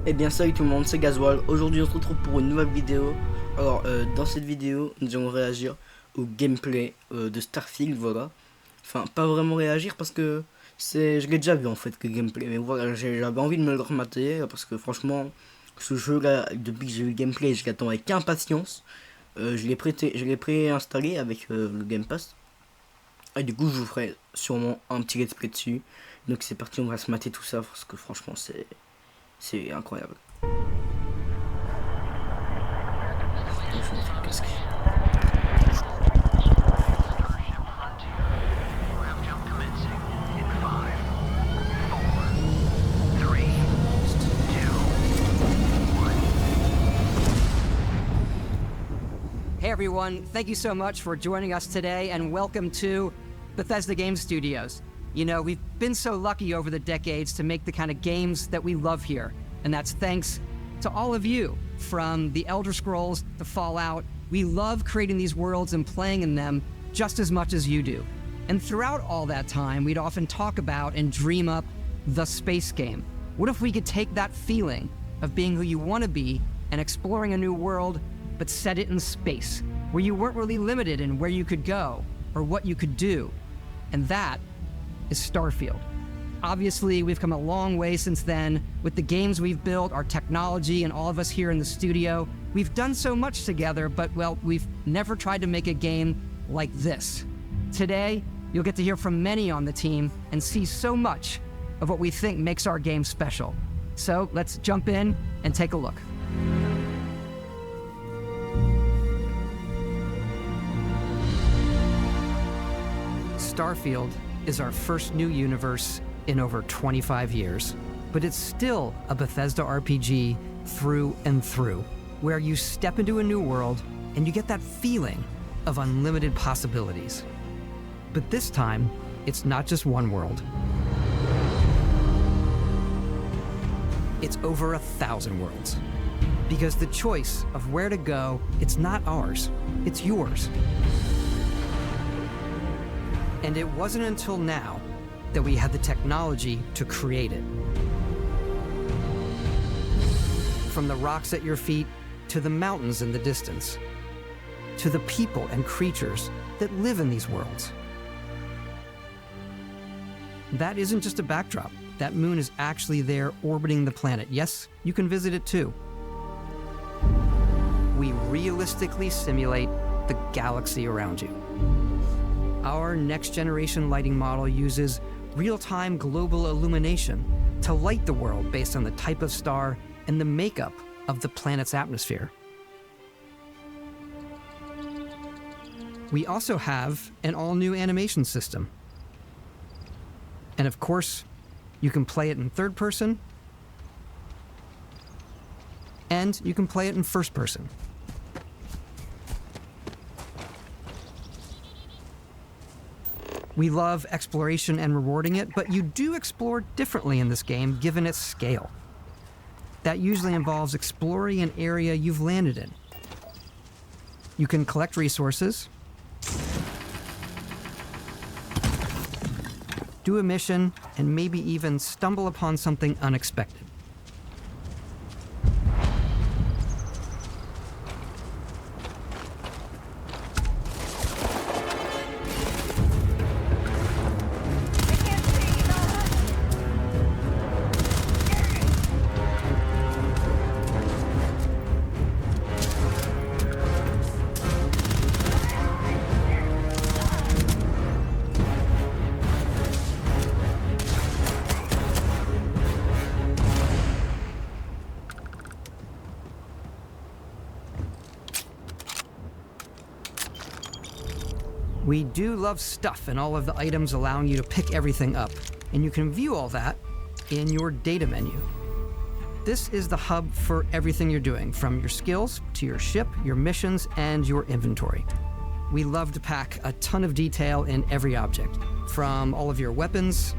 Eh bien salut tout le monde, c'est Gasoil. Aujourd'hui on se retrouve pour une nouvelle vidéo. Alors dans cette vidéo nous allons réagir au gameplay de Starfield, voilà. Enfin pas vraiment réagir parce que je l'ai déjà vu en fait, le gameplay. Mais voilà, j'avais envie de me le remater parce que franchement ce jeu là, depuis que j'ai vu le gameplay, je l'attends avec impatience. Je l'ai préinstallé avec le Game Pass. Et du coup je vous ferai sûrement un petit let's play dessus. Donc c'est parti, on va se mater tout ça parce que franchement c'est incroyable. Hey everyone, thank you so much for joining us today and welcome to Bethesda Game Studios. You know, we've been so lucky over the decades to make the kind of games that we love here, and that's thanks to all of you. From the Elder Scrolls to Fallout, we love creating these worlds and playing in them just as much as you do. And throughout all that time, we'd often talk about and dream up the space game. What if we could take that feeling of being who you want to be and exploring a new world, but set it in space, where you weren't really limited in where you could go or what you could do? And that is Starfield. Obviously, we've come a long way since then with the games we've built, our technology, and all of us here in the studio. We've done so much together, but well, we've never tried to make a game like this. Today, you'll get to hear from many on the team and see so much of what we think makes our game special. So let's jump in and take a look. Starfield is our first new universe in over 25 years, but it's still a Bethesda RPG through and through, where you step into a new world and you get that feeling of unlimited possibilities. But this time, it's not just one world. It's over 1,000 worlds. Because the choice of where to go, it's not ours, it's yours. And it wasn't until now that we had the technology to create it. From the rocks at your feet, to the mountains in the distance, to the people and creatures that live in these worlds. That isn't just a backdrop. That moon is actually there orbiting the planet. Yes, you can visit it too. We realistically simulate the galaxy around you. Our next-generation lighting model uses real-time global illumination to light the world based on the type of star and the makeup of the planet's atmosphere. We also have an all-new animation system. And of course, you can play it in third person, and you can play it in first person. We love exploration and rewarding it, but you do explore differently in this game given its scale. That usually involves exploring an area you've landed in. You can collect resources, do a mission, and maybe even stumble upon something unexpected. We do love stuff and all of the items allowing you to pick everything up, and you can view all that in your data menu. This is the hub for everything you're doing, from your skills to your ship, your missions, and your inventory. We love to pack a ton of detail in every object, from all of your weapons,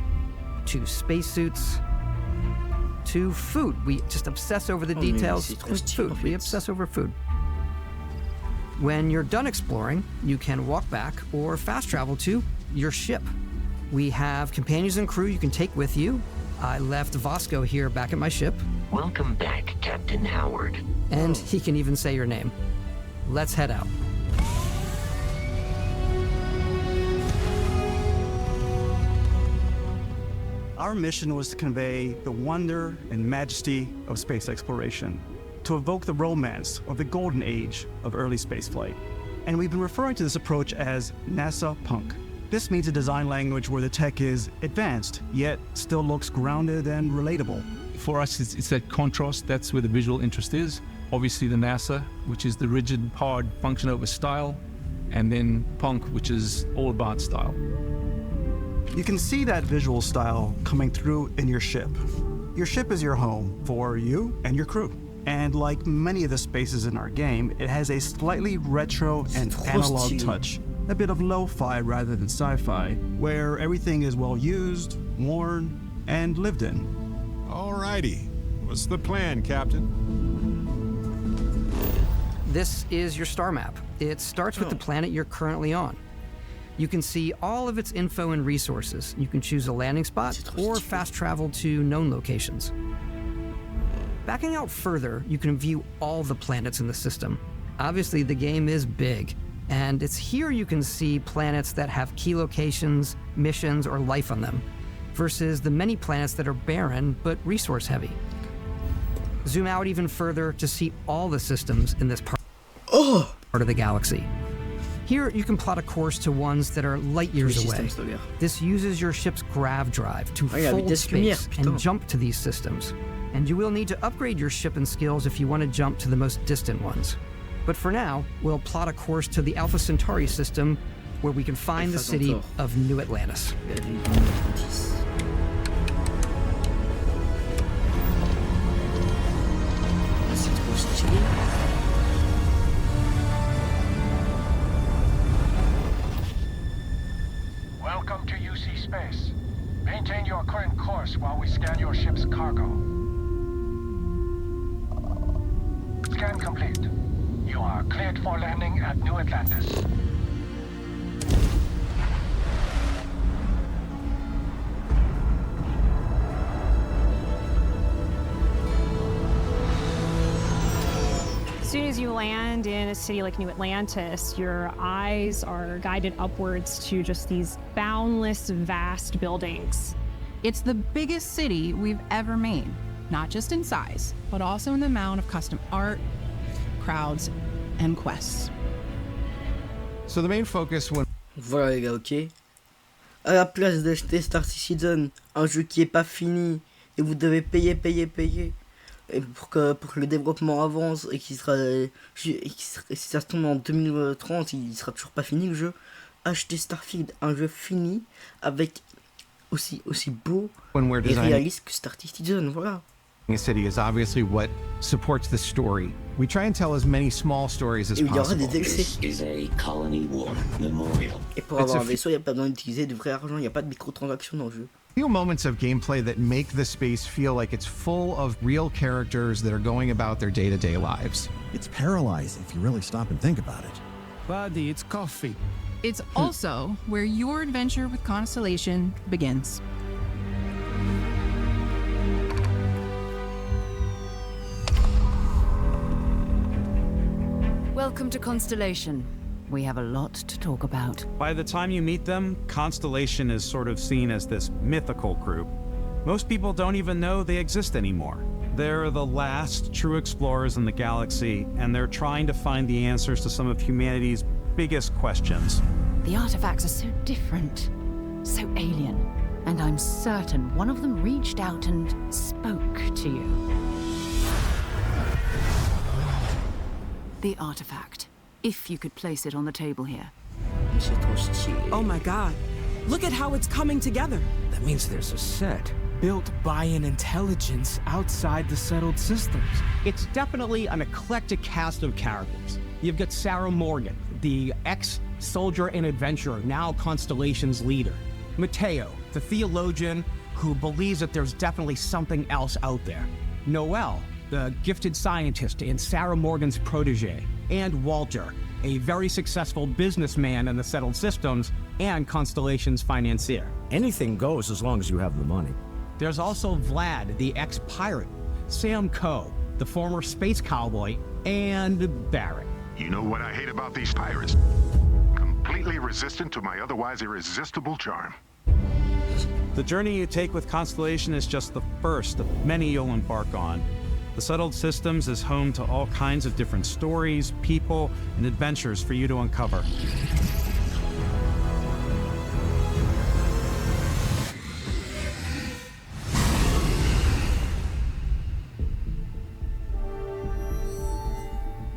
to spacesuits, to food. We just obsess over the details in food. We obsess over food. When you're done exploring, you can walk back or fast travel to your ship. We have companions and crew you can take with you. I left Vasco here back at my ship. Welcome back, Captain Howard. And he can even say your name. Let's head out. Our mission was to convey the wonder and majesty of space exploration, to evoke the romance of the golden age of early spaceflight. And we've been referring to this approach as NASA Punk. This means a design language where the tech is advanced, yet still looks grounded and relatable. For us, it's that contrast. That's where the visual interest is. Obviously the NASA, which is the rigid, hard function over style, and then Punk, which is all about style. You can see that visual style coming through in your ship. Your ship is your home for you and your crew. And like many of the spaces in our game, it has a slightly retro and analog touch. A bit of lo-fi rather than sci-fi, where everything is well used, worn, and lived in. Alrighty. What's the plan, Captain? This is your star map. It starts with the planet you're currently on. You can see all of its info and resources. You can choose a landing spot or fast travel to known locations. Backing out further, you can view all the planets in the system. Obviously, the game is big, and it's here you can see planets that have key locations, missions, or life on them, versus the many planets that are barren but resource heavy. Zoom out even further to see all the systems in this part of the galaxy. Here, you can plot a course to ones that are light years away. This uses your ship's grav drive to fold space and jump to these systems. And you will need to upgrade your ship and skills if you want to jump to the most distant ones. But for now, we'll plot a course to the Alpha Centauri system, where we can find the city of New Atlantis. Welcome to UC Space. Maintain your current course while we scan your ship's cargo. Scan complete. You are cleared for landing at New Atlantis. As soon as you land in a city like New Atlantis, your eyes are guided upwards to just these boundless, vast buildings. It's the biggest city we've ever made, not just in size, but also in the amount of custom art, crowds, and quests. So the main focus when... Voilà les gars, ok. À la place d'acheter Star Citizen, un jeu qui est pas fini, et vous devez payer, et pour que le développement avance, et si ça se tombe en 2030, il sera toujours pas fini le jeu, achetez Starfield, un jeu fini, avec aussi beau et réaliste que Star Citizen, voilà. A city is obviously what supports the story. We try and tell as many small stories as possible. This is a Colony War memorial. Et pour avoir un vaisseau, il n'y a pas besoin d'utiliser de vrai argent, il n'y a pas de microtransactions dans le jeu. Few moments of gameplay that make the space feel like it's full of real characters that are going about their day-to-day lives. It's paralyzing if you really stop and think about it. Buddy, it's coffee. It's also where your adventure with Constellation begins. Welcome to Constellation. We have a lot to talk about. By the time you meet them, Constellation is sort of seen as this mythical group. Most people don't even know they exist anymore. They're the last true explorers in the galaxy, and they're trying to find the answers to some of humanity's biggest questions. The artifacts are so different, so alien, and I'm certain one of them reached out and spoke to you. The artifact. If you could place it on the table here. Oh my god. Look at how it's coming together. That means there's a set built by an intelligence outside the settled systems. It's definitely an eclectic cast of characters. You've got Sarah Morgan, the ex-soldier and adventurer, now Constellation's leader. Mateo, the theologian who believes that there's definitely something else out there. Noel, the gifted scientist and Sarah Morgan's protege. And Walter, a very successful businessman in the settled systems and Constellation's financier. Anything goes as long as you have the money. There's also Vlad, the ex-pirate, Sam Coe, the former space cowboy, and Barrett. You know what I hate about these pirates? Completely resistant to my otherwise irresistible charm. The journey you take with Constellation is just the first of many you'll embark on. The Settled Systems is home to all kinds of different stories, people, and adventures for you to uncover.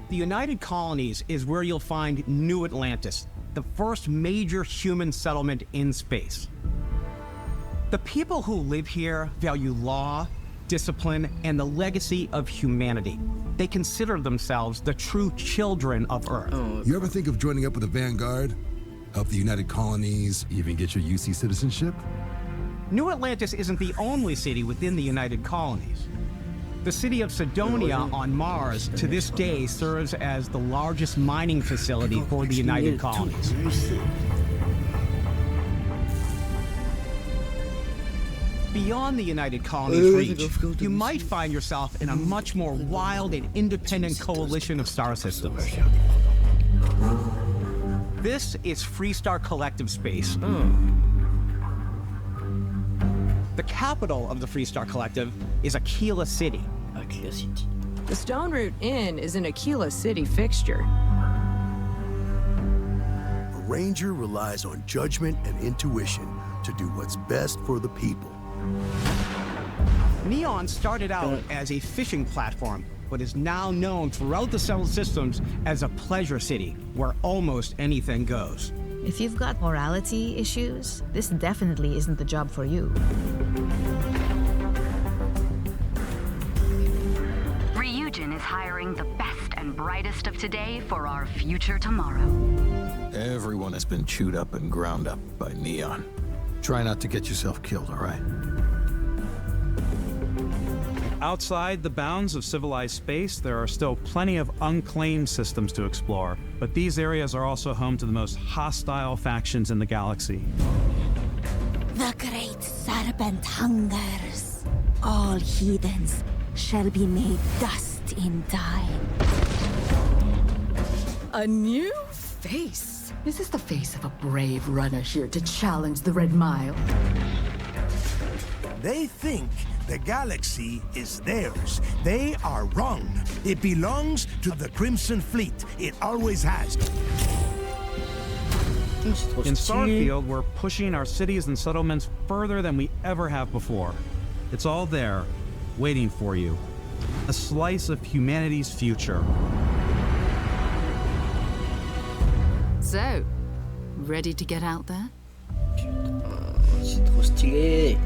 The United Colonies is where you'll find New Atlantis, the first major human settlement in space. The people who live here value law, discipline, and the legacy of humanity. They consider themselves the true children of Earth. You ever think of joining up with the Vanguard? Help the United Colonies, even get your UC citizenship? New Atlantis isn't the only city within the United Colonies. The city of Sidonia on Mars to this day serves as the largest mining facility for the United Colonies. Beyond the United Colonies' reach, you might find yourself in a much more wild and independent coalition of star systems. This is Freestar Collective Space. The capital of the Freestar Collective is Aquila City. The Stone Root Inn is an Aquila City fixture. A ranger relies on judgment and intuition to do what's best for the people. Neon started out as a fishing platform, but is now known throughout the Settled Systems as a pleasure city where almost anything goes. If you've got morality issues, this definitely isn't the job for you. Ryujin is hiring the best and brightest of today for our future tomorrow. Everyone has been chewed up and ground up by Neon. Try not to get yourself killed, all right? Outside the bounds of civilized space, there are still plenty of unclaimed systems to explore, but these areas are also home to the most hostile factions in the galaxy. The great serpent hungers. All heathens shall be made dust in time. A new face. Is this the face of a brave runner here to challenge the Red Mile? They think the galaxy is theirs. They are wrong. It belongs to the Crimson Fleet. It always has. In Starfield, we're pushing our cities and settlements further than we ever have before. It's all there, waiting for you. A slice of humanity's future. So, ready to get out there? C'est trop stylé.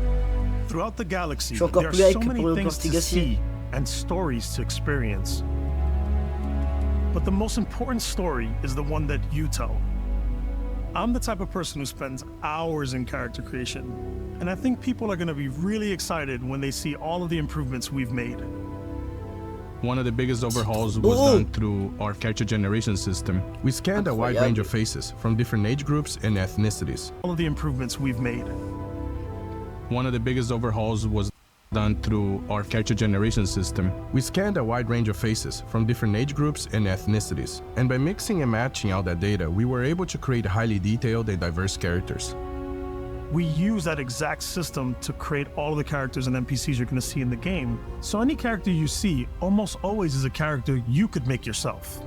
Throughout the galaxy, Je suis encore there are plus so hype many pour le things to Castigasier. see and stories to experience. But the most important story is the one that you tell. I'm the type of person who spends hours in character creation, and I think people are going to be really excited when they see all of the improvements we've made. One of the biggest overhauls was done through our character generation system. We scanned a wide range of faces from different age groups and ethnicities. All of the improvements we've made. One of the biggest overhauls was done through our character generation system. We scanned a wide range of faces from different age groups and ethnicities. And by mixing and matching out that data, we were able to create highly detailed and diverse characters. We use that exact system to create all of the characters and NPCs you're going to see in the game. So any character you see almost always is a character you could make yourself.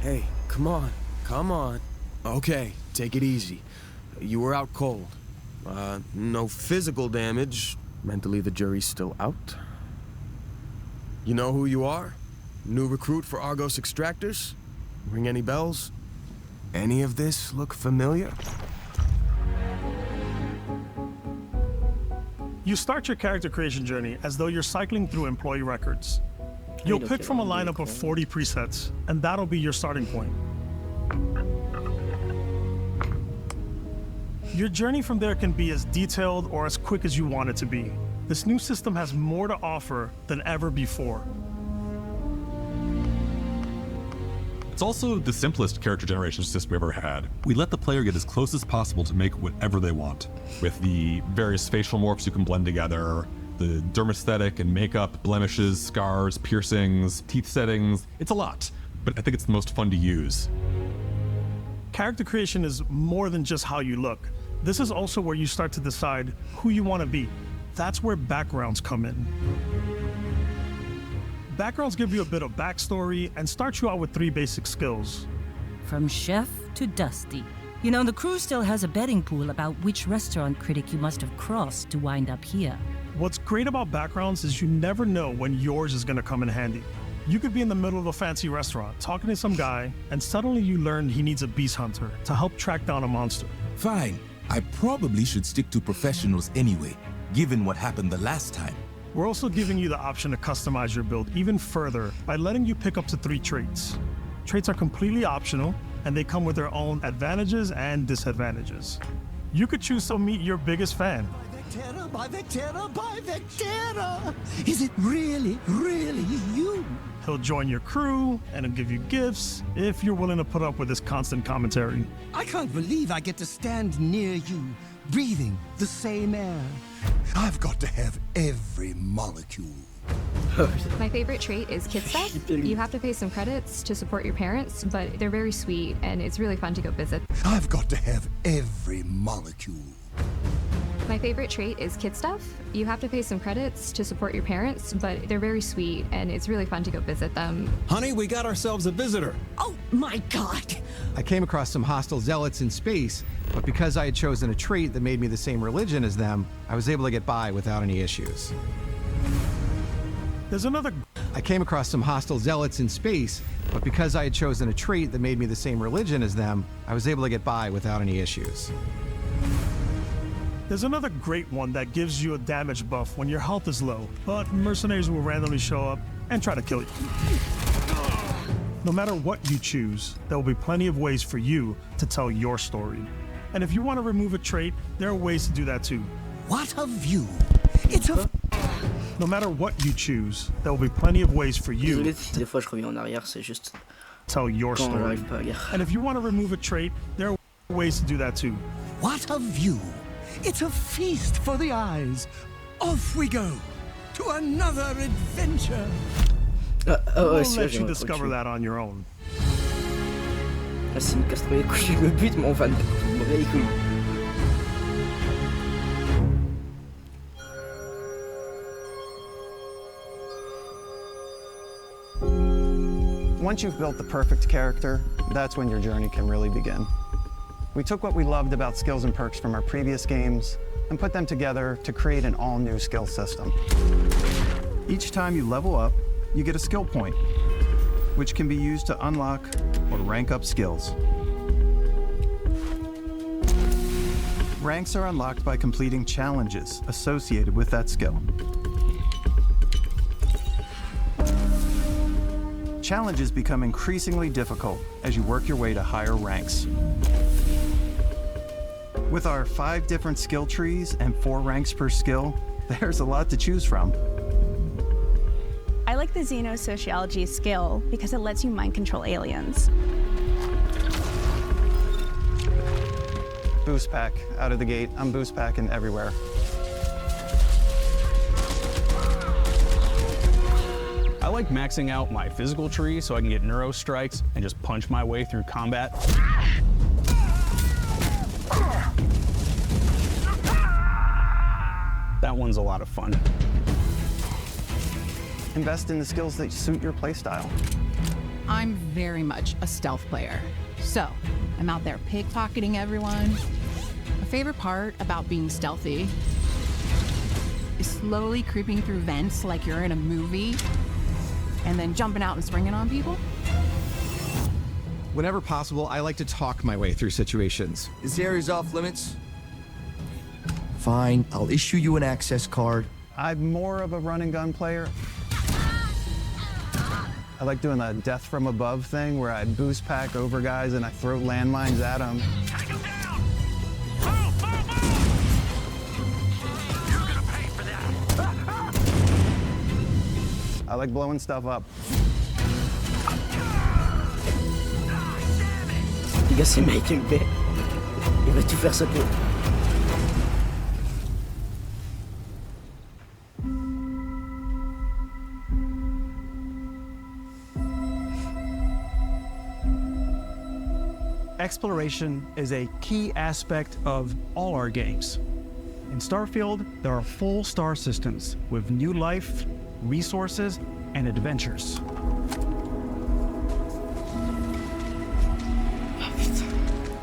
Hey, come on, come on. Okay, take it easy. You were out cold. No physical damage. Mentally, the jury's still out. You know who you are? New recruit for Argos Extractors? Ring any bells? Any of this look familiar? You start your character creation journey as though you're cycling through employee records. You'll pick from a lineup of 40 presets, and that'll be your starting point. Your journey from there can be as detailed or as quick as you want it to be. This new system has more to offer than ever before. It's also the simplest character generation system we've ever had. We let the player get as close as possible to make whatever they want. With the various facial morphs you can blend together, the dermesthetic and makeup, blemishes, scars, piercings, teeth settings, it's a lot. But I think it's the most fun to use. Character creation is more than just how you look. This is also where you start to decide who you want to be. That's where backgrounds come in. Backgrounds give you a bit of backstory and start you out with 3 basic skills. From chef to Dusty. You know, the crew still has a betting pool about which restaurant critic you must have crossed to wind up here. What's great about backgrounds is you never know when yours is going to come in handy. You could be in the middle of a fancy restaurant talking to some guy, and suddenly you learn he needs a beast hunter to help track down a monster. Fine. I probably should stick to professionals anyway, given what happened the last time. We're also giving you the option to customize your build even further by letting you pick up to 3 traits. Traits are completely optional, and they come with their own advantages and disadvantages. You could choose to meet your biggest fan. By Vectera! Is it really, really you? He'll join your crew and he'll give you gifts if you're willing to put up with his constant commentary. I can't believe I get to stand near you, breathing the same air. I've got to have every molecule. My favorite trait is kid stuff. You have to pay some credits to support your parents, but they're very sweet and it's really fun to go visit. I've got to have every molecule. My favorite trait is kid stuff. You have to pay some credits to support your parents, but they're very sweet and it's really fun to go visit them. Honey, we got ourselves a visitor. Oh my God! I came across some hostile zealots in space, but because I had chosen a trait that made me the same religion as them, I was able to get by without any issues. There's another... I came across some hostile zealots in space, but because I had chosen a trait that made me the same religion as them, I was able to get by without any issues. There's another great one that gives you a damage buff when your health is low, but mercenaries will randomly show up and try to kill you. No matter what you choose, there will be plenty of ways for you to tell your story. And if you want to remove a trait, there are ways to do that too. What a view! It's a... No matter what you choose, there will be plenty of ways for you Désolé, des fois je reviens en arrière, c'est juste tell your quand story. j'arrive pas à lire. And if you want to remove a trait, there are ways to do that too. What a view! It's a feast for the eyes. Off we go to another adventure. We'll let you discover that on your own. Ah, s'il me casse trop les couilles, le but, mon fan, me casse les couilles. Once you've built the perfect character, that's when your journey can really begin. We took what we loved about skills and perks from our previous games and put them together to create an all-new skill system. Each time you level up, you get a skill point, which can be used to unlock or rank up skills. Ranks are unlocked by completing challenges associated with that skill. Challenges become increasingly difficult as you work your way to higher ranks. With our 5 different skill trees and 4 ranks per skill, there's a lot to choose from. I like the Xenosociology skill because it lets you mind control aliens. Boost pack out of the gate. I'm boost packing everywhere. I like maxing out my physical tree so I can get neuro strikes and just punch my way through combat. That one's a lot of fun. Invest in the skills that suit your playstyle. I'm very much a stealth player. So, I'm out there pickpocketing everyone. My favorite part about being stealthy is slowly creeping through vents like you're in a movie and then jumping out and springing on people. Whenever possible, I like to talk my way through situations. This area's off limits. Fine, I'll issue you an access card. I'm more of a run and gun player. I like doing the death from above thing where I boost pack over guys and I throw landmines at them. I like blowing stuff up. Les gars, c'est Mike MP. Il va tout faire sauter. Exploration is a key aspect of all our games. In Starfield, there are full star systems with new life, resources, and adventures.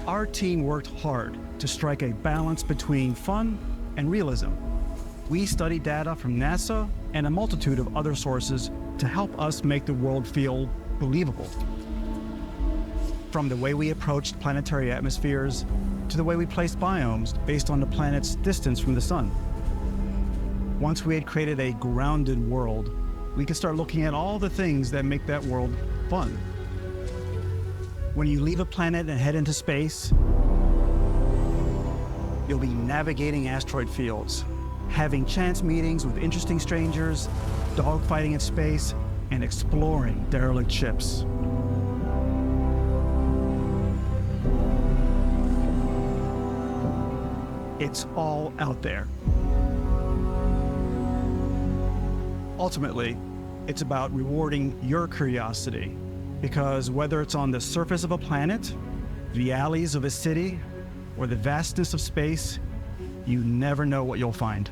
Our team worked hard to strike a balance between fun and realism. We studied data from NASA and a multitude of other sources to help us make the world feel believable. From the way we approached planetary atmospheres to the way we placed biomes based on the planet's distance from the sun. Once we had created a grounded world, we could start looking at all the things that make that world fun. When you leave a planet and head into space, you'll be navigating asteroid fields, having chance meetings with interesting strangers, dogfighting in space, and exploring derelict ships. It's all out there. Ultimately, it's about rewarding your curiosity, because whether it's on the surface of a planet, the alleys of a city, or the vastness of space, you never know what you'll find.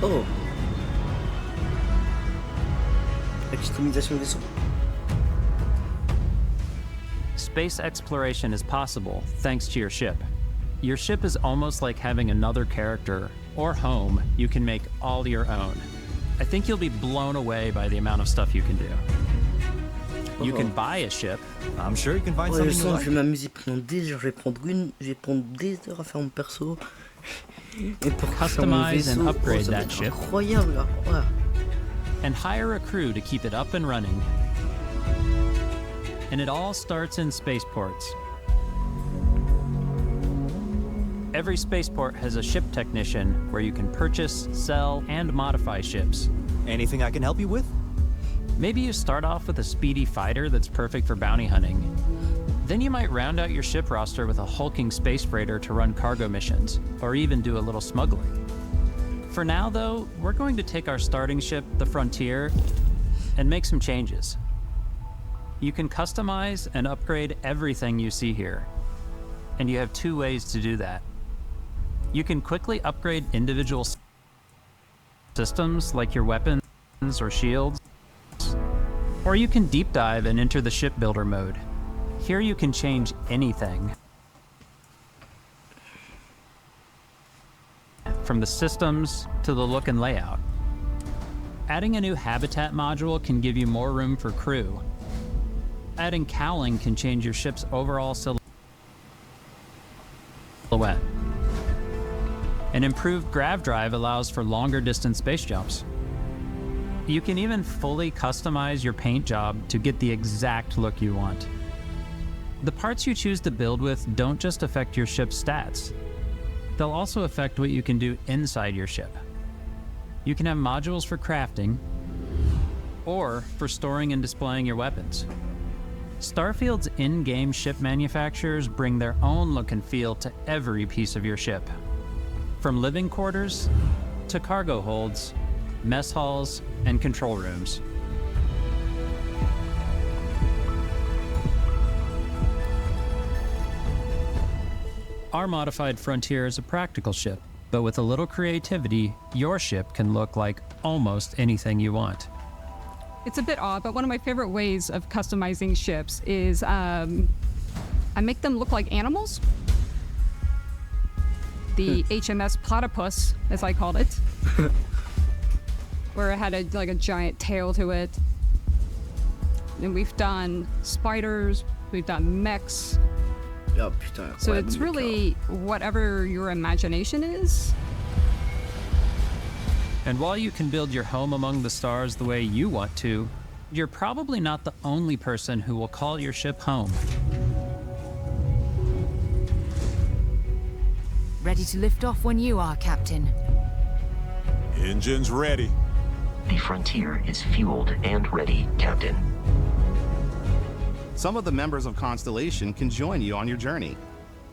Oh. La customisation des sons. Space exploration is possible thanks to your ship. Your ship is almost like having another character or home you can make all your own. I think you'll be blown away by the amount of stuff you can do. You can buy a ship. I'm sure you can find Ouais, je something you sens que like. je vais m'amuser pendant des heures. Je vais prendre des heures à faire mon perso. Et pour faire mon Customize vaisseau, and upgrade ça va that être ship. incroyable là. Ouais. And hire a crew to keep it up and running. And it all starts in spaceports. Every spaceport has a ship technician where you can purchase, sell, and modify ships. Anything I can help you with? Maybe you start off with a speedy fighter that's perfect for bounty hunting. Then you might round out your ship roster with a hulking space freighter to run cargo missions, or even do a little smuggling. For now, though, we're going to take our starting ship, the Frontier, and make some changes. You can customize and upgrade everything you see here, and you have two ways to do that. You can quickly upgrade individual systems like your weapons or shields, or you can deep dive and enter the shipbuilder mode. Here you can change anything, from the systems to the look and layout. Adding a new habitat module can give you more room for crew. Adding cowling can change your ship's overall silhouette. An improved grav drive allows for longer distance space jumps. You can even fully customize your paint job to get the exact look you want. The parts you choose to build with don't just affect your ship's stats. They'll also affect what you can do inside your ship. You can have modules for crafting or for storing and displaying your weapons. Starfield's in-game ship manufacturers bring their own look and feel to every piece of your ship. From living quarters to cargo holds, mess halls, and control rooms. Our modified Frontier is a practical ship, but with a little creativity, your ship can look like almost anything you want. It's a bit odd, but one of my favorite ways of customizing ships is I make them look like animals. The HMS Platypus, as I called it, where it had a giant tail to it. And we've done spiders, we've done mechs. Oh, putain, So it's really whatever your imagination is. And while you can build your home among the stars the way you want to, you're probably not the only person who will call your ship home. Ready to lift off when you are, Captain. Engines ready. The Frontier is fueled and ready, Captain. Some of the members of Constellation can join you on your journey.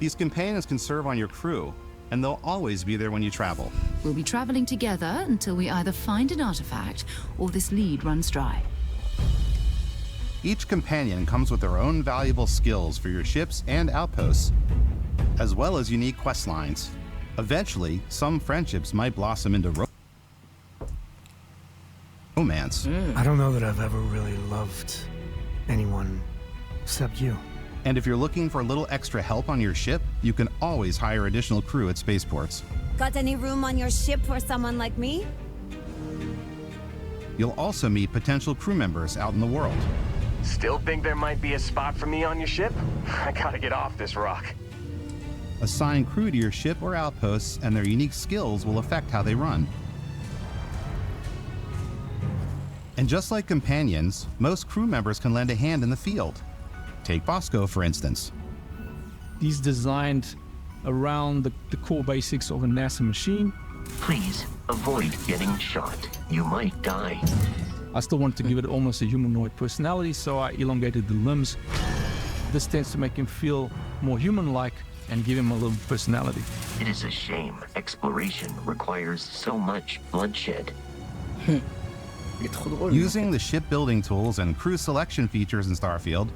These companions can serve on your crew, and they'll always be there when you travel. We'll be traveling together until we either find an artifact or this lead runs dry. Each companion comes with their own valuable skills for your ships and outposts, as well as unique quest lines. Eventually, some friendships might blossom into romance. I don't know that I've ever really loved anyone except you. And if you're looking for a little extra help on your ship, you can always hire additional crew at spaceports. Got any room on your ship for someone like me? You'll also meet potential crew members out in the world. Still think there might be a spot for me on your ship? I gotta get off this rock. Assign crew to your ship or outposts, and their unique skills will affect how they run. And just like companions, most crew members can lend a hand in the field. Take Bosco, for instance. He's designed around the core basics of a NASA machine. Please avoid getting shot. You might die. I still wanted to give it almost a humanoid personality, so I elongated the limbs. This tends to make him feel more human-like and give him a little personality. It is a shame exploration requires so much bloodshed. Using the shipbuilding tools and crew selection features in Starfield,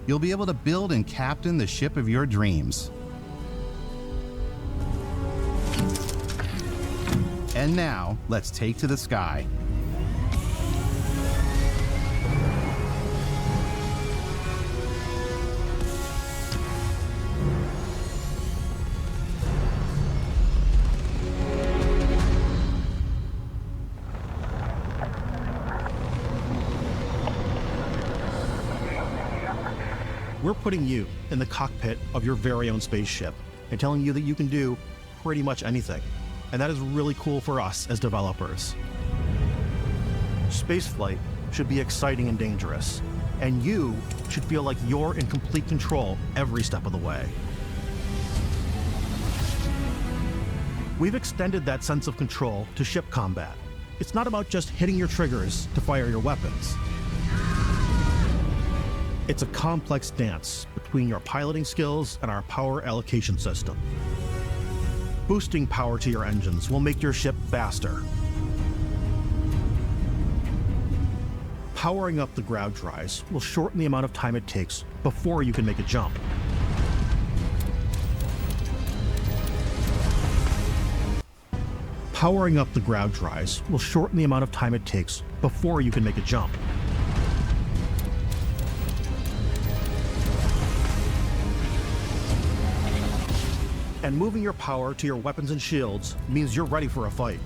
you'll be able to build and captain the ship of your dreams. And now, let's take to the sky. We're putting you in the cockpit of your very own spaceship and telling you that you can do pretty much anything. And that is really cool for us as developers. Spaceflight should be exciting and dangerous, and you should feel like you're in complete control every step of the way. We've extended that sense of control to ship combat. It's not about just hitting your triggers to fire your weapons. It's a complex dance between your piloting skills and our power allocation system. Boosting power to your engines will make your ship faster. Powering up the ground drives will shorten the amount of time it takes before you can make a jump. Powering up the ground drives will shorten the amount of time it takes before you can make a jump. And moving your power to your weapons and shields means you're ready for a fight.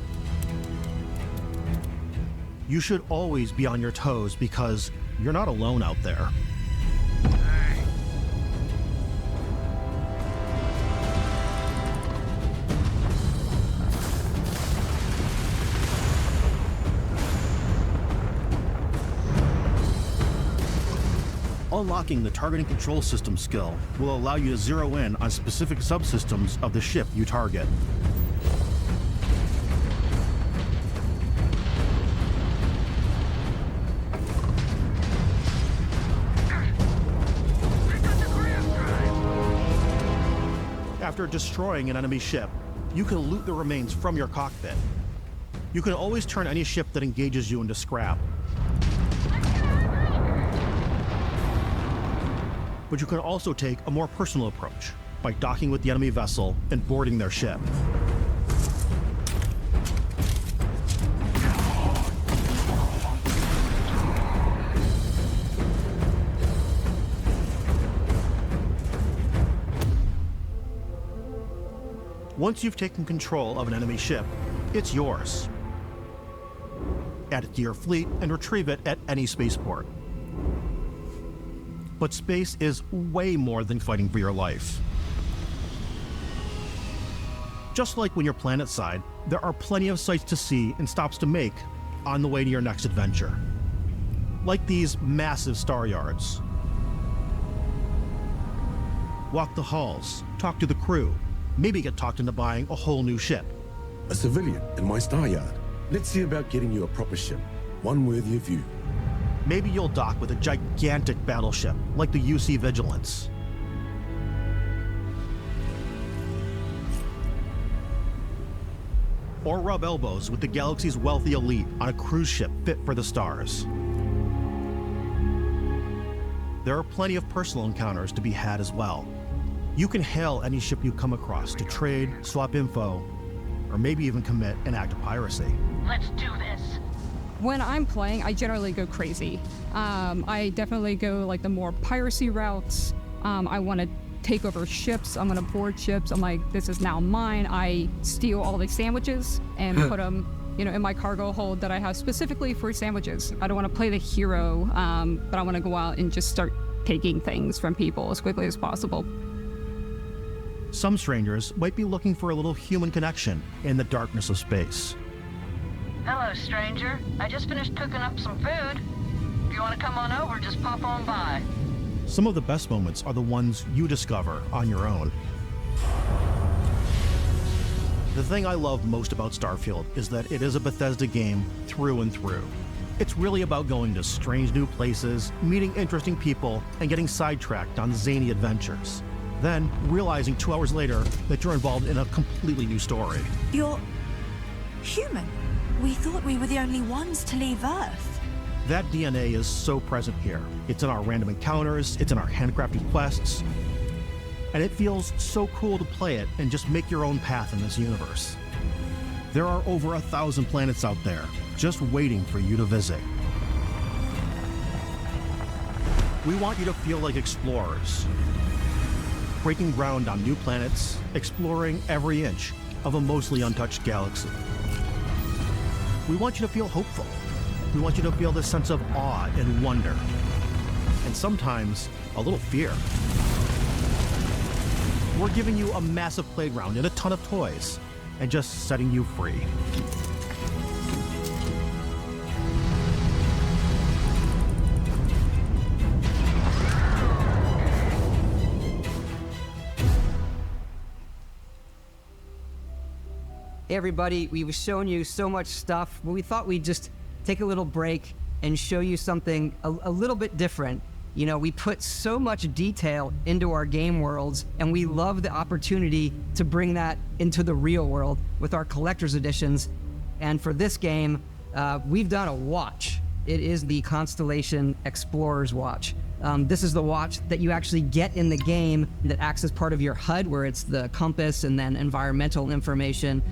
You should always be on your toes because you're not alone out there. Unlocking the targeting control system skill will allow you to zero in on specific subsystems of the ship you target. After destroying an enemy ship, you can loot the remains from your cockpit. You can always turn any ship that engages you into scrap. But you can also take a more personal approach by docking with the enemy vessel and boarding their ship. Once you've taken control of an enemy ship, it's yours. Add it to your fleet and retrieve it at any spaceport. But space is way more than fighting for your life. Just like when you're planetside, there are plenty of sights to see and stops to make on the way to your next adventure. Like these massive star yards. Walk the halls, talk to the crew, maybe get talked into buying a whole new ship. A civilian in my star yard. Let's see about getting you a proper ship, one worthy of you. Maybe you'll dock with a gigantic battleship, like the UC Vigilance. Or rub elbows with the galaxy's wealthy elite on a cruise ship fit for the stars. There are plenty of personal encounters to be had as well. You can hail any ship you come across to trade, swap info, or maybe even commit an act of piracy. Let's do this. When I'm playing, I generally go crazy. I definitely go like the more piracy routes. I want to take over ships. I'm going to board ships. I'm like, this is now mine. I steal all the sandwiches and put them, in my cargo hold that I have specifically for sandwiches. I don't want to play the hero, but I want to go out and just start taking things from people as quickly as possible. Some strangers might be looking for a little human connection in the darkness of space. Hello, stranger. I just finished cooking up some food. If you want to come on over, just pop on by. Some of the best moments are the ones you discover on your own. The thing I love most about Starfield is that it is a Bethesda game through and through. It's really about going to strange new places, meeting interesting people, and getting sidetracked on zany adventures. Then realizing 2 hours later that you're involved in a completely new story. You're human. We thought we were the only ones to leave Earth. That DNA is so present here. It's in our random encounters, it's in our handcrafted quests, and it feels so cool to play it and just make your own path in this universe. There are over 1,000 planets out there, just waiting for you to visit. We want you to feel like explorers, breaking ground on new planets, exploring every inch of a mostly untouched galaxy. We want you to feel hopeful. We want you to feel this sense of awe and wonder, and sometimes a little fear. We're giving you a massive playground and a ton of toys, and just setting you free. Hey everybody, we've shown you so much stuff, but we thought we'd just take a little break and show you something a little bit different. We put so much detail into our game worlds, and we love the opportunity to bring that into the real world with our collector's editions. And for this game, we've done a watch. It is the Constellation Explorer's Watch. This is the watch that you actually get in the game that acts as part of your HUD, where it's the compass and then environmental information.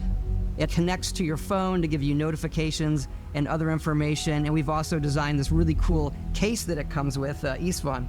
It connects to your phone to give you notifications and other information, and we've also designed this really cool case that it comes with, Istvan.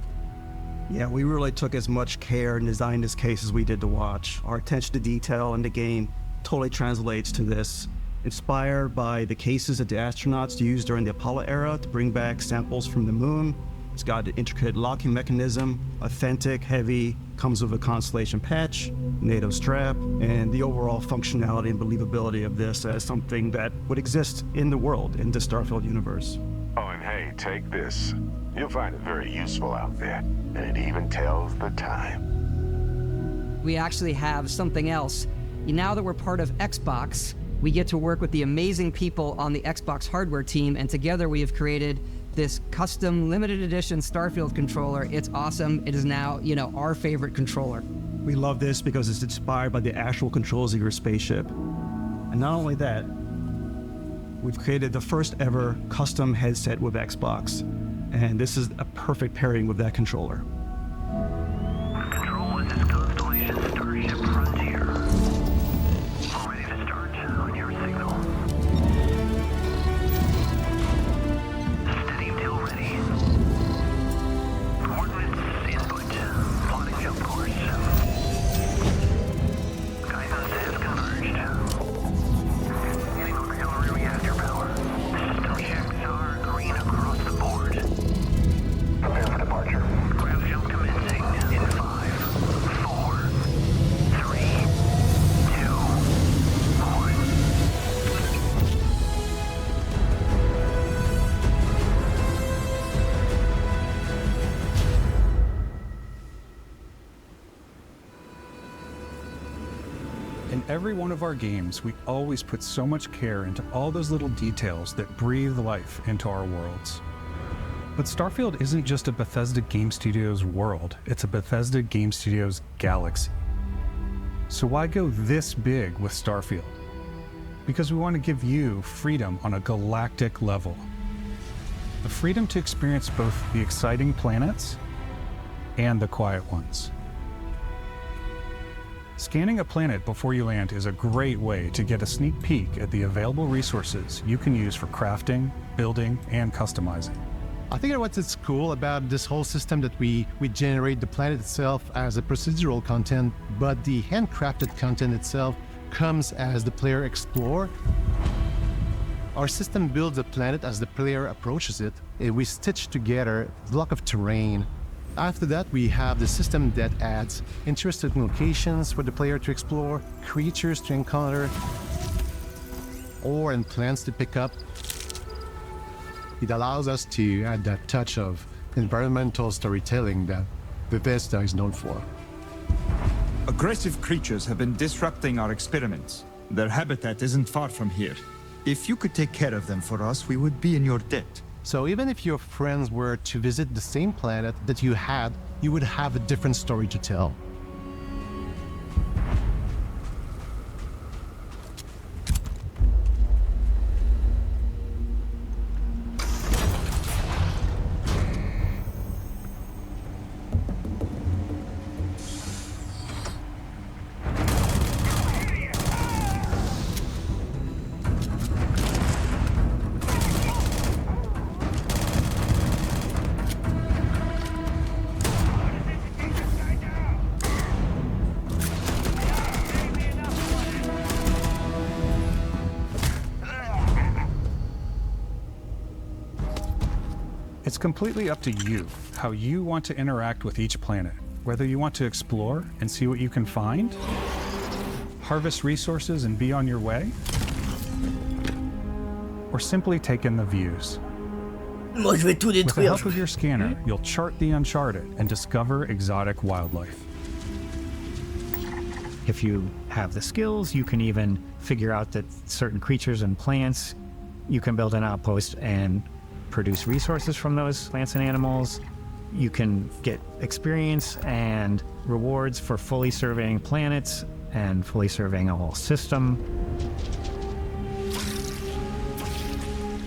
Yeah, we really took as much care in designing this case as we did the watch. Our attention to detail in the game totally translates to this. Inspired by the cases that the astronauts used during the Apollo era to bring back samples from the moon. It's got an intricate locking mechanism, authentic, heavy, comes with a Constellation patch, NATO strap, and the overall functionality and believability of this as something that would exist in the world, in the Starfield universe. Oh, and hey, take this. You'll find it very useful out there, and it even tells the time. We actually have something else. Now that we're part of Xbox, we get to work with the amazing people on the Xbox hardware team, and together we have created this custom limited edition Starfield controller. It's awesome. It is now, our favorite controller. We love this because it's inspired by the actual controls of your spaceship. And not only that, we've created the first ever custom headset with Xbox. And this is a perfect pairing with that controller. Control, this is Constellation Starship Frontier. Ready to start on your signal. Steady till ready. Coordinates input. Plotting jump course. Guidance has converged. Getting auxiliary reactor power. System checks are green across the board. Prepare for departure. Grab jump commencing. In every one of our games, we always put so much care into all those little details that breathe life into our worlds. But Starfield isn't just a Bethesda Game Studios world, it's a Bethesda Game Studios galaxy. So why go this big with Starfield? Because we want to give you freedom on a galactic level. The freedom to experience both the exciting planets and the quiet ones. Scanning a planet before you land is a great way to get a sneak peek at the available resources you can use for crafting, building, and customizing. I think what's cool about this whole system that we generate the planet itself as a procedural content, but the handcrafted content itself comes as the player explore. Our system builds a planet as the player approaches it, and we stitch together a block of terrain. After that, we have the system that adds interesting locations for the player to explore, creatures to encounter, ore and plants to pick up. It allows us to add that touch of environmental storytelling that Bethesda is known for. Aggressive creatures have been disrupting our experiments. Their habitat isn't far from here. If you could take care of them for us, we would be in your debt. So even if your friends were to visit the same planet that you had, you would have a different story to tell. It's completely up to you how you want to interact with each planet, whether you want to explore and see what you can find, harvest resources and be on your way, or simply take in the views. Moi, je vais tout détruire. With the help of your scanner, you'll chart the uncharted and discover exotic wildlife. If you have the skills, you can even figure out that certain creatures and plants, you can build an outpost and produce resources from those plants and animals. You can get experience and rewards for fully surveying planets and fully surveying a whole system.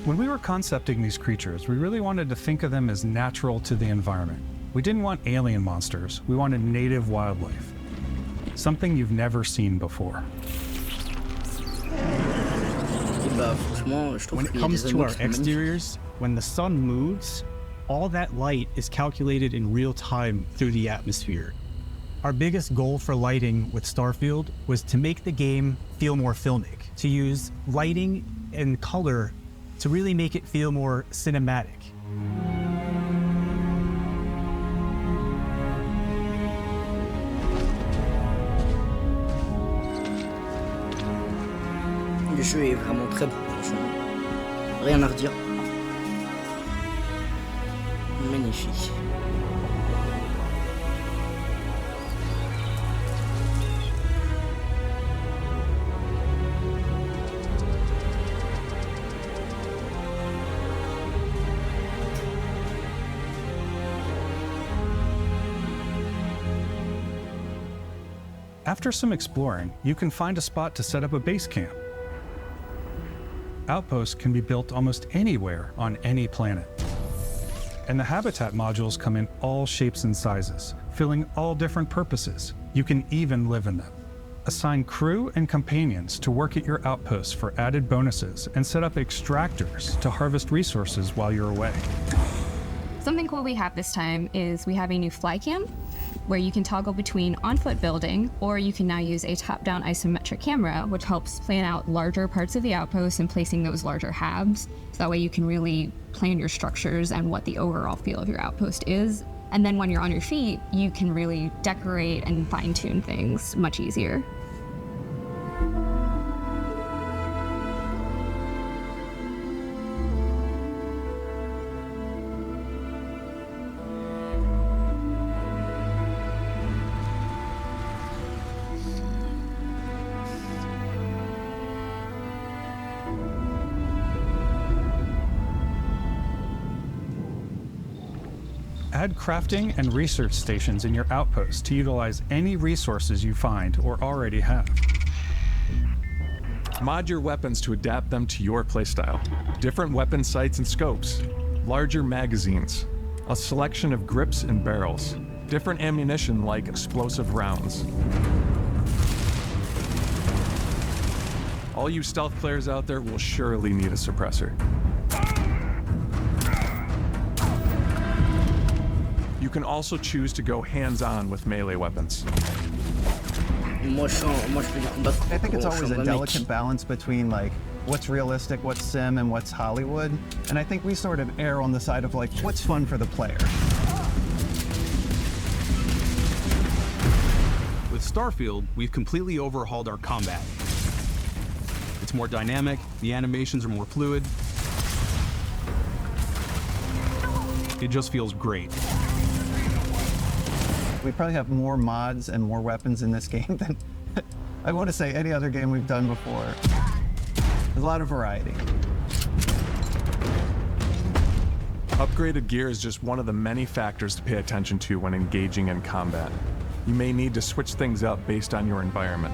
When we were concepting these creatures, we really wanted to think of them as natural to the environment. We didn't want alien monsters, we wanted native wildlife. Something you've never seen before. When it comes to our exteriors, when the sun moves, all that light is calculated in real time through the atmosphere. Our biggest goal for lighting with Starfield was to make the game feel more filmic, to use lighting and color to really make it feel more cinematic. Le jeu est vraiment très beau, franchement. Rien à redire. Magnifique. After some exploring, you can find a spot to set up a base camp. Outposts can be built almost anywhere on any planet. And the habitat modules come in all shapes and sizes, filling all different purposes. You can even live in them. Assign crew and companions to work at your outposts for added bonuses and set up extractors to harvest resources while you're away. Something cool we have this time is we have a new fly cam where you can toggle between on-foot building, or you can now use a top-down isometric camera, which helps plan out larger parts of the outpost and placing those larger halves. So that way you can really plan your structures and what the overall feel of your outpost is. And then when you're on your feet, you can really decorate and fine-tune things much easier. Add crafting and research stations in your outposts to utilize any resources you find or already have. Mod your weapons to adapt them to your playstyle. Different weapon sights and scopes, larger magazines, a selection of grips and barrels, different ammunition like explosive rounds. All you stealth players out there will surely need a suppressor. You can also choose to go hands-on with melee weapons. I think it's always a delicate balance between like what's realistic, what's sim, and what's Hollywood. And I think we sort of err on the side of like what's fun for the player. With Starfield, we've completely overhauled our combat. It's more dynamic, the animations are more fluid. It just feels great. We probably have more mods and more weapons in this game than I want to say any other game we've done before. There's a lot of variety. Upgraded gear is just one of the many factors to pay attention to when engaging in combat. You may need to switch things up based on your environment.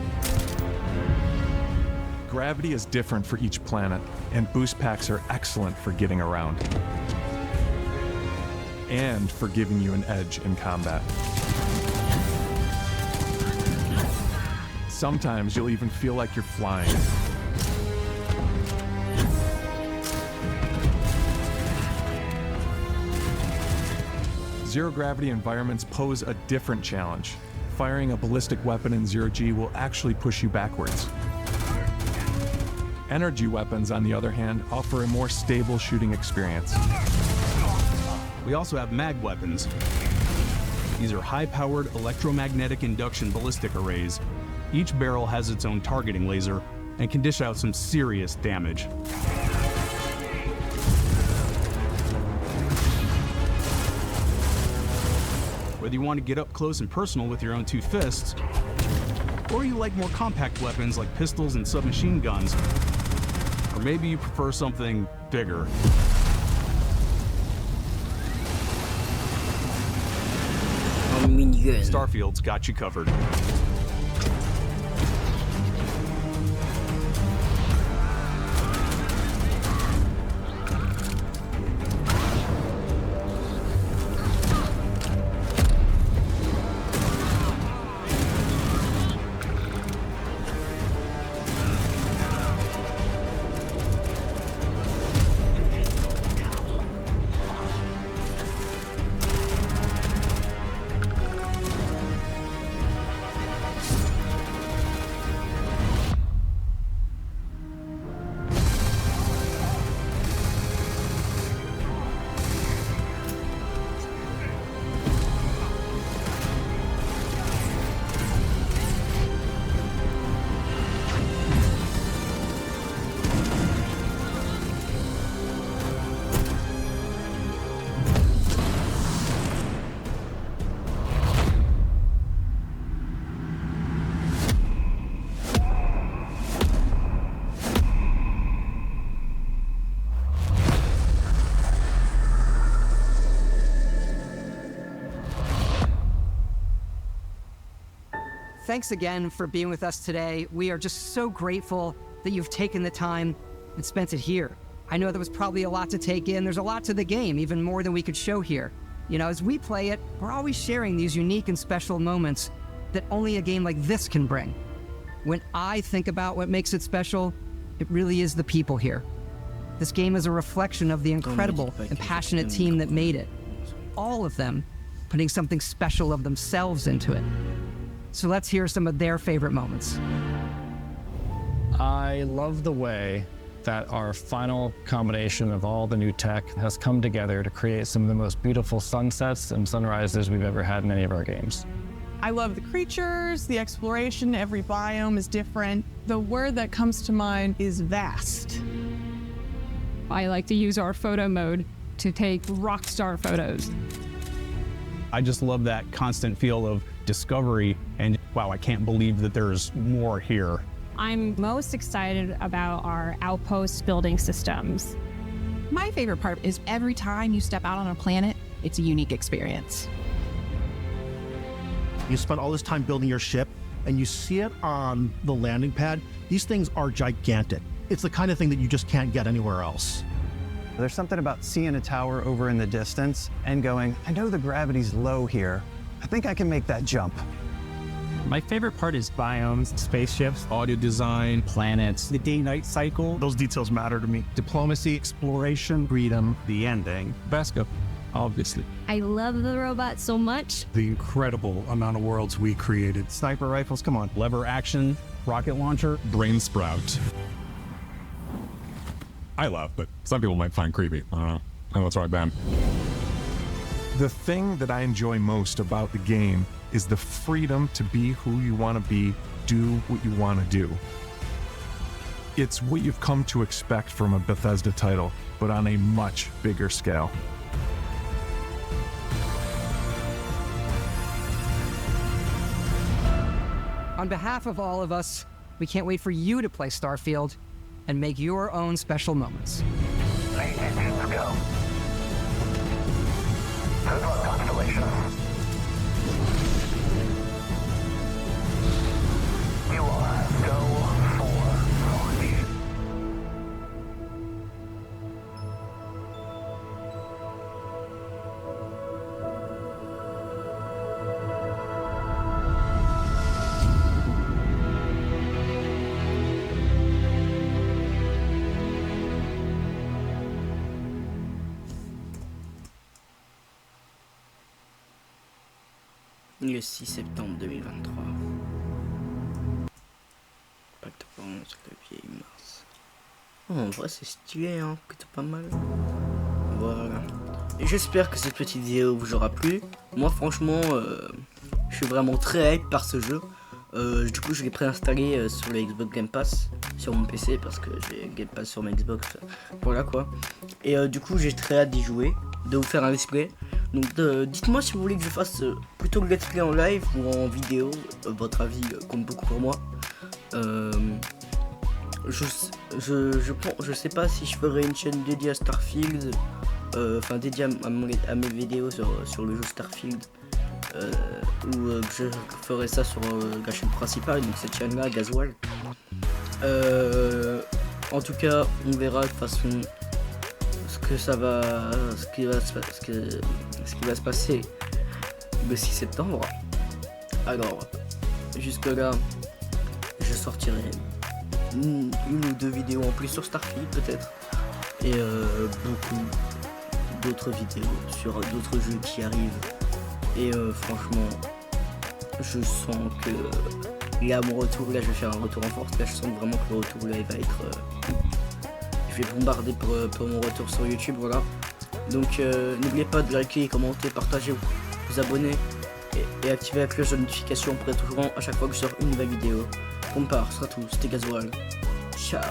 Gravity is different for each planet, and boost packs are excellent for getting around. And for giving you an edge in combat. Sometimes you'll even feel like you're flying. Zero-gravity environments pose a different challenge. Firing a ballistic weapon in zero-G will actually push you backwards. Energy weapons, on the other hand, offer a more stable shooting experience. We also have mag weapons. These are high-powered electromagnetic induction ballistic arrays. Each barrel has its own targeting laser and can dish out some serious damage. Whether you want to get up close and personal with your own two fists, or you like more compact weapons like pistols and submachine guns, or maybe you prefer something bigger. Starfield's got you covered. Thanks again for being with us today. We are just so grateful that you've taken the time and spent it here. I know there was probably a lot to take in. There's a lot to the game, even more than we could show here. You know, as we play it, we're always sharing these unique and special moments that only a game like this can bring. When I think about what makes it special, it really is the people here. This game is a reflection of the incredible and passionate team that made it. All of them putting something special of themselves into it. So let's hear some of their favorite moments. I love the way that our final combination of all the new tech has come together to create some of the most beautiful sunsets and sunrises we've ever had in any of our games. I love the creatures, the exploration, every biome is different. The word that comes to mind is vast. I like to use our photo mode to take rock star photos. I just love that constant feel of discovery and wow, I can't believe that there's more here. I'm most excited about our outpost building systems. My favorite part is every time you step out on a planet, it's a unique experience. You spend all this time building your ship, and you see it on the landing pad. These things are gigantic. It's the kind of thing that you just can't get anywhere else. There's something about seeing a tower over in the distance and going, I know the gravity's low here. I think I can make that jump. My favorite part is biomes, spaceships, audio design, planets. The day-night cycle, those details matter to me. Diplomacy, exploration, freedom, the ending. Vasco, obviously. I love the robot so much. The incredible amount of worlds we created. Sniper rifles, come on. Lever action, rocket launcher. Brain sprout. I laugh, but some people might find creepy. I don't know. I know that's right, Ben. The thing that I enjoy most about the game is the freedom to be who you want to be, do what you want to do. It's what you've come to expect from a Bethesda title, but on a much bigger scale. On behalf of all of us, we can't wait for you to play Starfield and make your own special moments. Let's go. Good luck, Constellation. You are go for launch. Le 6 septembre 2023. Pacte pour sur le vieil mars. Oh, en vrai c'est stylé, hein, plutôt pas mal. Voilà. Et j'espère que cette petite vidéo vous aura plu. Moi franchement, je suis vraiment très hype par ce jeu. Du coup je l'ai préinstallé sur le Xbox Game Pass sur mon PC parce que j'ai Game Pass sur ma Xbox. Voilà quoi. Et du coup j'ai très hâte d'y jouer, de vous faire un let's play. Donc dites-moi si vous voulez que je fasse plutôt le let's play en live ou en vidéo. Votre avis compte beaucoup pour moi. Je sais pas si je ferai une chaîne dédiée à Starfield, enfin dédiée à mes vidéos sur le jeu Starfield, ou que je ferai ça sur la chaîne principale, donc cette chaîne là, Gasoil. En tout cas, on verra de toute façon ce qui va se passer le 6 septembre. Alors, jusque là, je sortirai une ou deux vidéos en plus sur Starfield peut-être, et beaucoup d'autres vidéos sur d'autres jeux qui arrivent. Et franchement, je sens que là mon retour, là je vais faire un retour en force, là je sens vraiment que le retour là il va être je vais bombarder pour mon retour sur YouTube, voilà. Donc n'oubliez pas de liker, commenter, partager, vous abonner et activer la cloche de notification pour être au courant à chaque fois que je sors une nouvelle vidéo. Pour ma part, ce sera tout, c'était Gasoil. Ciao.